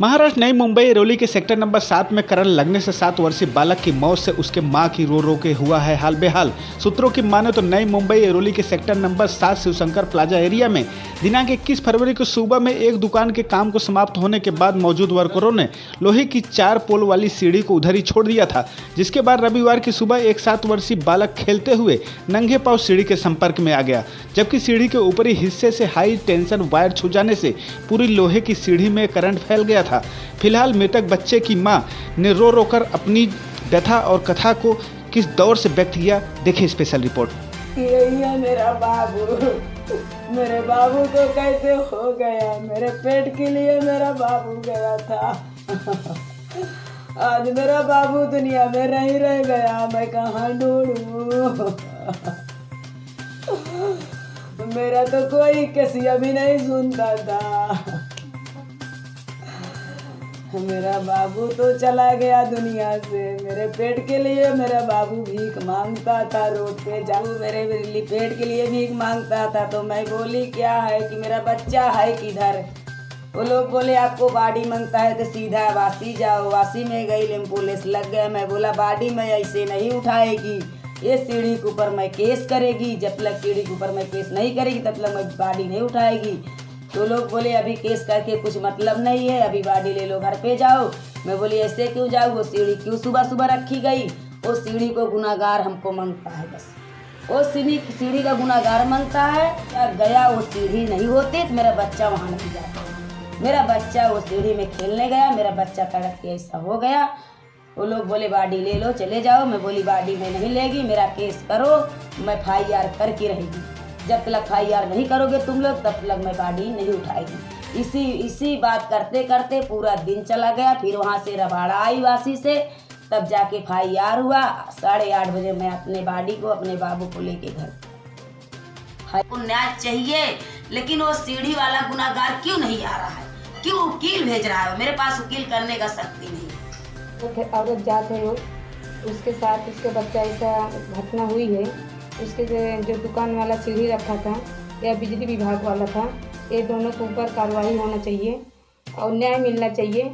महाराष्ट्र नई मुंबई एरोली के sector number 7 में करंट लगने से 7 वर्षीय बालक की मौत से उसके मां की रो रो के हुआ है हाल बेहाल। सूत्रों की माने तो नई मुंबई एरोली के sector number 7 Shivshankar plaza area में दिनांक 21 फरवरी को सुबह में एक दुकान के काम को समाप्त होने के बाद मौजूद वर्करों ने लोहे की 4 पोल वाली सीढ़ी को उधर ही छोड़ दिया था, जिसके बाद रविवार की सुबह एक 7 वर्षीय बालक खेलते हुए नंगे पांव सीढ़ी के संपर्क में आ गया, जबकि सीढ़ी के ऊपरी हिस्से से हाई टेंशन वायर छू जाने से पूरी लोहे की सीढ़ी में करंट फैल गया था। फिलहाल मृतक बच्चे की मां ने रो रो कर अपनी व्यथा और कथा को किस दौर से व्यक्त किया, देखिए स्पेशल रिपोर्ट। यही है मेरा बाबू, मेरे बाबू को कैसे हो गया, मेरे पेट के लिए मेरा बाबू गया था। आज मेरा बाबू दुनिया में नहीं रह गया, मैं कहाँ ढूंढूं। मेरा तो कोई किसी भी नहीं सुनता था। मेरा बाबू तो चला गया दुनिया से। मेरे पेट के लिए मेरा बाबू भीख मांगता था, रोड पे जाऊँ मेरे पेट के लिए भीख मांगता था। तो मैं बोली क्या है कि मेरा बच्चा है किधर। वो लोग बोले आपको बाडी मांगता है तो सीधा वासी जाओ। वासी में गई, एम्बुलेंस लग गया। मैं बोला बाडी में ऐसे नहीं उठाएगी, ये सीढ़ी के ऊपर मैं केस करेगी। जब तक सीढ़ी के ऊपर मैं केस नहीं करेगी तब तक मैं बाडी नहीं उठाएगी। तो लोग बोले अभी केस करके कुछ मतलब नहीं है, अभी बाडी ले लो, घर पे जाओ। मैं बोली ऐसे क्यों जाऊँ, वो सीढ़ी क्यों सुबह सुबह रखी गई। वो सीढ़ी को गुनाहगार हमको मांगता है, बस वो सीढ़ी का गुनाहगार मांगता है। गया वो सीढ़ी नहीं होती तो मेरा बच्चा वहाँ नहीं जाता। मेरा बच्चा वो सीढ़ी में खेलने गया, मेरा बच्चा तड़प के ऐसा हो गया। वो लोग बोले बाडी ले लो, चले जाओ। मैं बोली बाडी में नहीं लेगी, मेरा केस करो, मैं FIR करके रहेगी। जब तक FIR नहीं करोगे तुम लोग तब तक मैं बाडी नहीं उठाएगी। इसी बात करते करते पूरा दिन चला गया। फिर वहाँ से रबाड़ा आई वासी से, तब जाके FIR हुआ। 8:30 बजे मैं अपने बाडी को, अपने बाबू को लेके घर। को न्याय चाहिए, लेकिन वो सीढ़ी वाला गुनाहगार क्यों नहीं आ रहा है, क्यों वकील भेज रहा है। मेरे पास वकील करने का शक्ति नहीं है। औरत जात है वो, उसके साथ उसके बच्चा ऐसा घटना हुई है। उसके जो दुकान वाला सीढ़ी रखा था या बिजली विभाग वाला था, ये दोनों के ऊपर कार्रवाई होना चाहिए और न्याय मिलना चाहिए।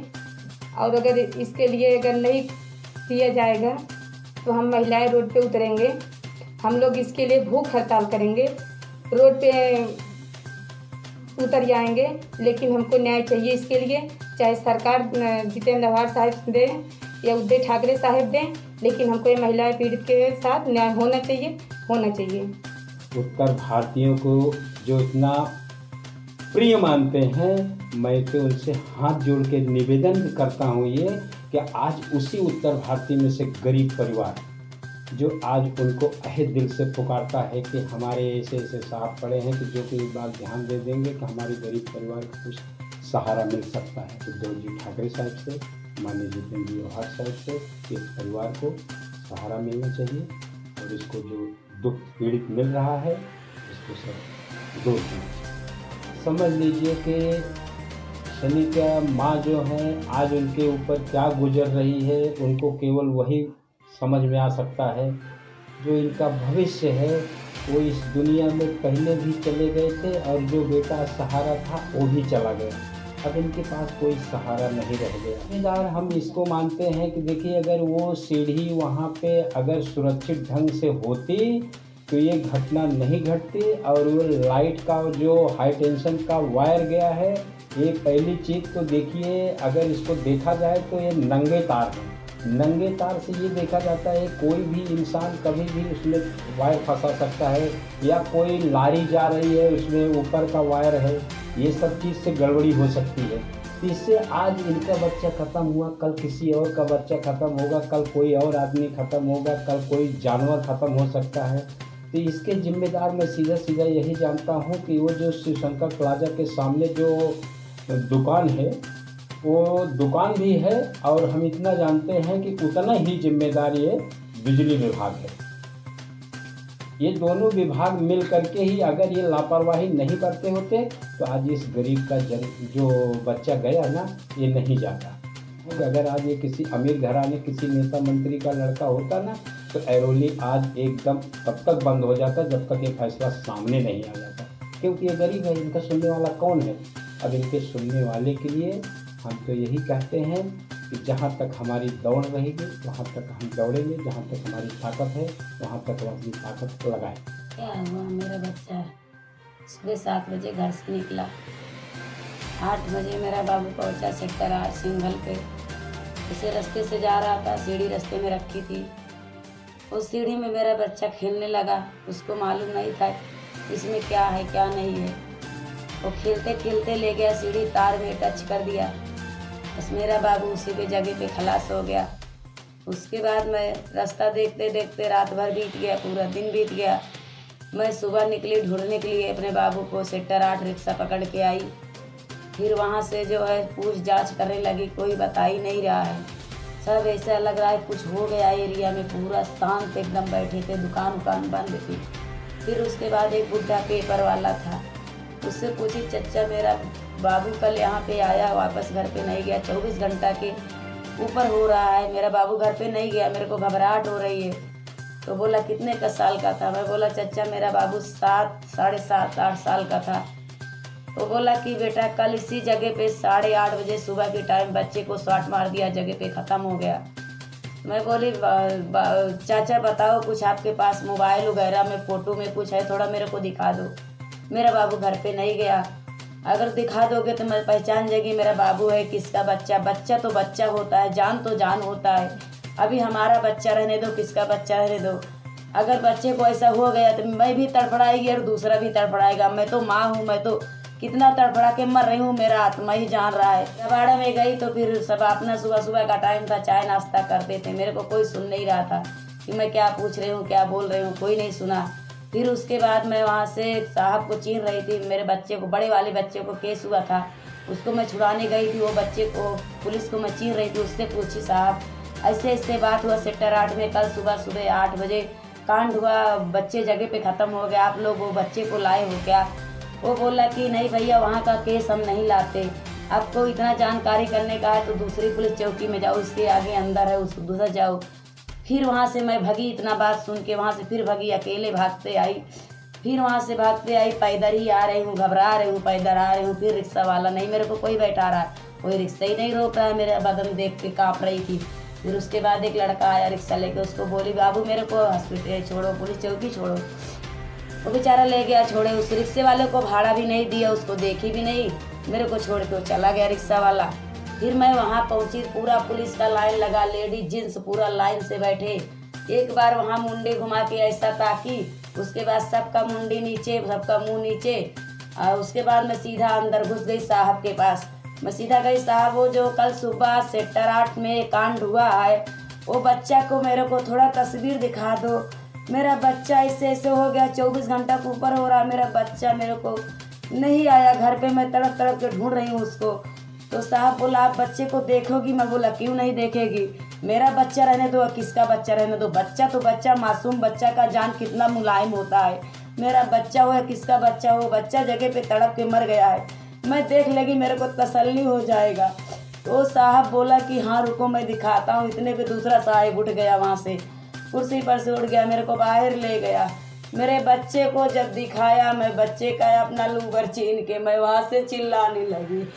और अगर इसके लिए अगर नहीं किया जाएगा तो हम महिलाएं रोड पे उतरेंगे। हम लोग इसके लिए भूख हड़ताल करेंगे, रोड पे उतर जाएंगे। लेकिन हमको न्याय चाहिए इसके लिए, चाहे सरकार जितेंद्र आव्हाड साहब दे या उद्धव ठाकरे साहब दें, लेकिन हमको ये महिलाएं पीड़ित के साथ न्याय होना चाहिए। उत्तर भारतीयों को जो इतना प्रिय मानते हैं, मैं तो उनसे हाथ जोड़ के निवेदन भी करता हूँ ये कि आज उसी उत्तर भारतीय में से गरीब परिवार जो आज उनको अहे दिल से पुकारता है कि हमारे ऐसे ऐसे साहब पड़े हैं कि जो कि इस बात ध्यान दे देंगे कि हमारे गरीब परिवार को कुछ सहारा मिल सकता है। उद्धव जी ठाकरे साहब से, माननीय जितेंद्र आव्हाड साहब से इस परिवार को सहारा मिलना चाहिए और इसको जो दुख पीड़ित मिल रहा है इसको सब दूर करना। समझ लीजिए कि शनि का माँ जो है आज उनके ऊपर क्या गुजर रही है, उनको केवल वही समझ में आ सकता है। जो इनका भविष्य है वो इस दुनिया में पहले भी चले गए थे और जो बेटा सहारा था वो भी चला गया। अब इनके पास कोई सहारा नहीं रह गया। हम इसको मानते हैं कि देखिए अगर वो सीढ़ी वहाँ पे अगर सुरक्षित ढंग से होती तो ये घटना नहीं घटती। और वो लाइट का जो हाई टेंशन का वायर गया है, ये पहली चीज़ तो देखिए अगर इसको देखा जाए तो ये नंगे तार है। नंगे तार से ये देखा जाता है कोई भी इंसान कभी भी उसमें वायर फंसा सकता है, या कोई लारी जा रही है उसमें ऊपर का वायर है, ये सब चीज़ से गड़बड़ी हो सकती है। इससे आज इनका बच्चा ख़त्म हुआ, कल किसी और का बच्चा ख़त्म होगा, कल कोई और आदमी ख़त्म होगा, कल कोई जानवर ख़त्म हो सकता है। तो इसके जिम्मेदार मैं सीधा सीधा यही जानता हूँ कि वो जो शिवशंकर प्लाजा के सामने जो दुकान है वो दुकान भी है, और हम इतना जानते हैं कि उतना ही जिम्मेदार ये बिजली विभाग है। ये दोनों विभाग मिल करके ही अगर ये लापरवाही नहीं करते होते तो आज इस गरीब का जो बच्चा गया ना ये नहीं जाता। अगर आज ये किसी अमीर घराने किसी नेता मंत्री का लड़का होता ना तो एरोली आज एकदम तब तक बंद हो जाता जब तक ये फैसला सामने नहीं आ जाता, क्योंकि ये गरीब है, इनका सुनने वाला कौन है। अब इनके सुनने वाले के लिए हम तो यही कहते हैं कि जहाँ तक हमारी दौड़ रहेगी वहाँ तक हम दौड़ेंगे, जहाँ तक हमारी ताकत है वहाँ तक हम अपनी ताकत लगाएं। क्या हुआ, मेरा बच्चा सुबह 7 बजे घर से निकला, 8 बजे मेरा बाबू पहुंचा सेक्टर 8 सिंघल पे। इसे रास्ते से जा रहा था, सीढ़ी रास्ते में रखी थी। उस सीढ़ी में मेरा बच्चा खेलने लगा, उसको मालूम नहीं था इसमें क्या है क्या नहीं है। वो खेलते खेलते ले गया, सीढ़ी तार में टच कर दिया, बस मेरा बाबू उसी पे जगह पे खलास हो गया। उसके बाद मैं रास्ता देखते देखते रात भर बीत गया, पूरा दिन बीत गया। मैं सुबह निकली ढूंढने के लिए अपने बाबू को, सेक्टर 8 रिक्शा पकड़ के आई। फिर वहाँ से जो है पूछ जाँच करने लगी, कोई बता ही नहीं रहा है। सब ऐसा लग रहा है कुछ हो गया एरिया में, पूरा शांत एकदम बैठे थे, दुकान उकान बंद थी। फिर उसके बाद एक बुढ़ा पेपर वाला था, उससे पूछी चच्चा मेरा बाबू कल यहाँ पे आया, वापस घर पे नहीं गया, 24 घंटा के ऊपर हो रहा है, मेरा बाबू घर पे नहीं गया, मेरे को घबराहट हो रही है। तो बोला कितने का साल का था? मैं बोला चच्चा मेरा बाबू 7, साढ़े 7, 8 साल का था। तो बोला कि बेटा कल इसी जगह पे 8:30 बजे सुबह के टाइम बच्चे को शॉट मार दिया, जगह पे ख़त्म हो गया। मैं बोली चाचा बताओ कुछ आपके पास मोबाइल वगैरह में फ़ोटो में कुछ है, थोड़ा मेरे को दिखा दो। मेरा बाबू घर पे नहीं गया, अगर दिखा दोगे तो मैं पहचान जाएगी मेरा बाबू है किसका बच्चा। बच्चा तो बच्चा होता है, जान तो जान होता है। अभी हमारा बच्चा रहने दो, किसका बच्चा रहने दो। अगर बच्चे को ऐसा हो गया तो मैं भी तड़फड़ाएगी और दूसरा भी तड़फड़ाएगा। मैं तो माँ हूँ, मैं तो कितना तड़फड़ा के मर रही हूँ, मेरा आत्मा ही जान रहा है। रबाड़ा में गई तो फिर सब अपना सुबह सुबह का टाइम था, चाय नाश्ता करते थे। मेरे को कोई सुन नहीं रहा था कि मैं क्या पूछ रही हूँ, क्या बोल रही हूँ, कोई नहीं सुना। फिर उसके बाद मैं वहाँ से साहब को चीन रही थी, मेरे बच्चे को, बड़े वाले बच्चे को केस हुआ था, उसको मैं छुड़ाने गई थी। वो बच्चे को, पुलिस को मैं चीन रही थी, उससे पूछी साहब ऐसे ऐसे बात हुआ सेक्टर 8 में, कल सुबह 8 बजे कांड हुआ, बच्चे जगह पे ख़त्म हो गया, आप लोग वो बच्चे को लाए हो क्या? वो बोला कि नहीं भैया वहाँ का केस हम नहीं लाते, आपको इतना जानकारी करने का है तो दूसरी पुलिस चौकी में जाओ, इसके आगे अंदर है, उसको दूसरा जाओ। फिर वहाँ से मैं भगी, इतना बात सुन के वहाँ से फिर भगी, अकेले भागते आई। फिर वहाँ से भागते आई, पैदल ही आ रही हूँ, घबरा रही हूँ, पैदल आ रही हूँ। फिर रिक्शा वाला नहीं, मेरे को कोई बैठा रहा है, कोई रिक्शा ही नहीं रोक रहा है, मेरा बदन देख के काँप रही थी। फिर उसके बाद एक लड़का आया रिक्शा लेके, उसको बोली बाबू मेरे को हॉस्पिटल छोड़ो, पुलिस चौकी छोड़ो। वो बेचारा ले गया छोड़े, उस रिक्शे वाले को भाड़ा भी नहीं दिया, उसको देखी भी नहीं, मेरे को छोड़ के वो चला गया रिक्शा वाला। फिर मैं वहाँ पहुँची, पूरा पुलिस का लाइन लगा, लेडीज जेंट्स पूरा लाइन से बैठे। एक बार वहाँ मुंडी घुमा के ऐसा ताकी, उसके बाद सबका मुंडी नीचे, सबका मुंह नीचे, और उसके बाद मैं सीधा अंदर घुस गई साहब के पास। मैं सीधा गई, साहब वो जो कल सुबह सेक्टर 8 में कांड हुआ है, वो बच्चा को मेरे को थोड़ा तस्वीर दिखा दो, मेरा बच्चा ऐसे ऐसे हो गया, 24 घंटा के ऊपर हो रहा, मेरा बच्चा मेरे को नहीं आया घर पे, मैं तड़प तड़प के ढूंढ रही हूँ उसको। तो साहब बोला आप बच्चे को देखोगी? मैं बोला क्यों नहीं देखेगी, मेरा बच्चा रहने दो, किसका बच्चा रहने दो, बच्चा तो बच्चा, मासूम बच्चा का जान कितना मुलायम होता है, मेरा बच्चा हो या किसका बच्चा हो, बच्चा जगह पे तड़प के मर गया है, मैं देख लेगी, मेरे को तसल्ली हो जाएगा। तो साहब बोला कि हाँ रुको मैं दिखाता हूँ। इतने पे दूसरा साहब उठ गया, वहाँ से कुर्सी पर से उठ गया, मेरे को बाहर ले गया। मेरे बच्चे को जब दिखाया, मैं बच्चे का अपना लूगर छीन के मैं वहाँ से चिल्लाने लगी।